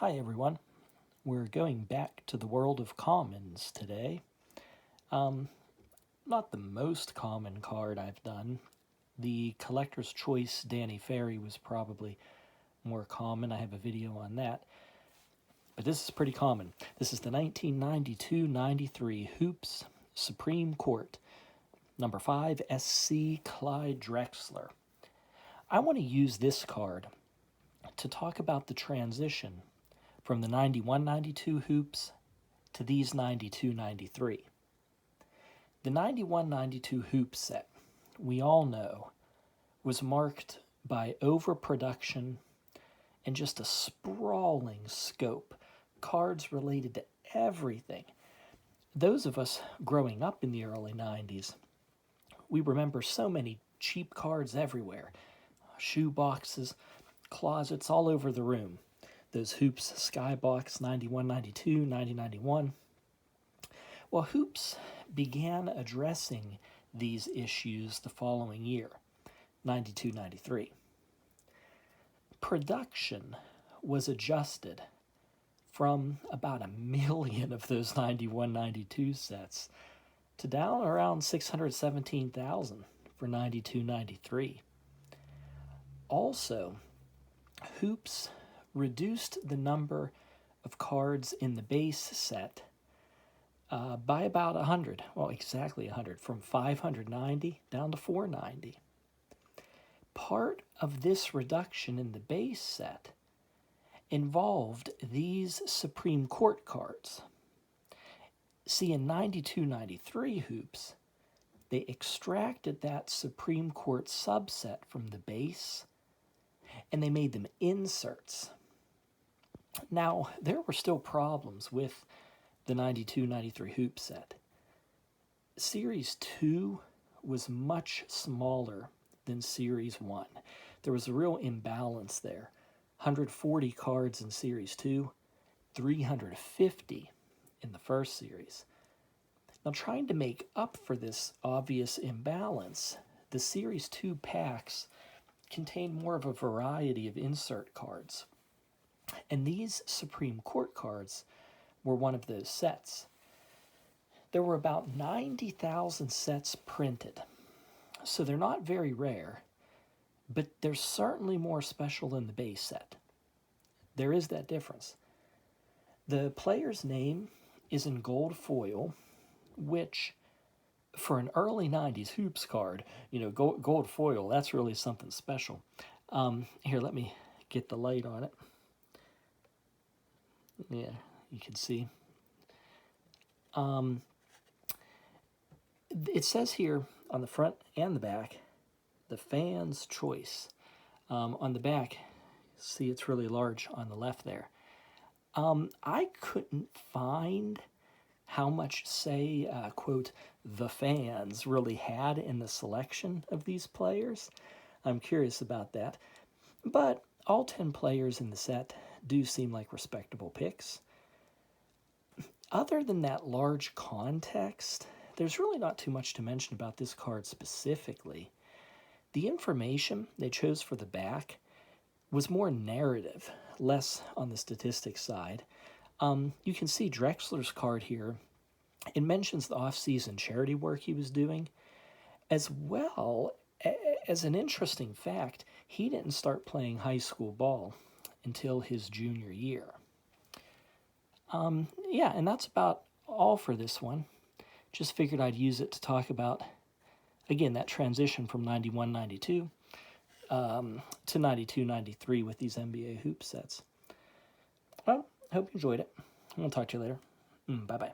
Hi everyone. We're going back to the world of commons today. Not the most common card I've done. The Collector's Choice Danny Ferry was probably more common. I have a video on that. But this is pretty common. This is the 1992-93 Hoops Supreme Court, number 5 SC Clyde Drexler. I want to use this card to talk about the transition from the 91-92 hoops to these 92-93. The 91-92 hoop set, we all know, was marked by overproduction and just a sprawling scope, cards related to everything. Those of us growing up in the early 90s, we remember so many cheap cards everywhere, shoe boxes, closets all over the room. Those Hoops Skybox 91-92, 90-91. Well, Hoops began addressing these issues the following year, 92-93. Production was adjusted from about 1 million of those 91-92 sets to down around 617,000 for 92-93. Also, Hoops reduced the number of cards in the base set by about 100, well, exactly 100, from 590 down to 490. Part of this reduction in the base set involved these Supreme Court cards. See, in 92-93 Hoops, they extracted that Supreme Court subset from the base and they made them inserts. Now, there were still problems with the 92-93 hoop set. Series 2 was much smaller than Series 1. There was a real imbalance there. 140 cards in Series 2, 350 in the first series. Now, trying to make up for this obvious imbalance, the Series 2 packs contain more of a variety of insert cards. And these Supreme Court cards were one of those sets. There were about 90,000 sets printed, so they're not very rare, but they're certainly more special than the base set. There is that difference. The player's name is in gold foil, which, for an early 90s hoops card, gold foil, that's really something special. Here, let me get the light on it. Yeah, you can see. It says here on the front and the back, the fan's choice. On the back, see it's really large on the left there. I couldn't find how much say, quote, the fans really had in the selection of these players. I'm curious about that. But all 10 players in the set do seem like respectable picks. Other than that large context, there's really not too much to mention about this card specifically. The information they chose for the back was more narrative, less on the statistics side. You can see Drexler's card here. It mentions the off-season charity work he was doing, as well as an interesting fact, he didn't start playing high school ball until his junior year. Yeah, and that's about all for this one. Just figured I'd use it to talk about, again, that transition from 91-92 to 92-93 with these NBA hoop sets. Well, I hope you enjoyed it. I'm going to talk to you later. Bye-bye.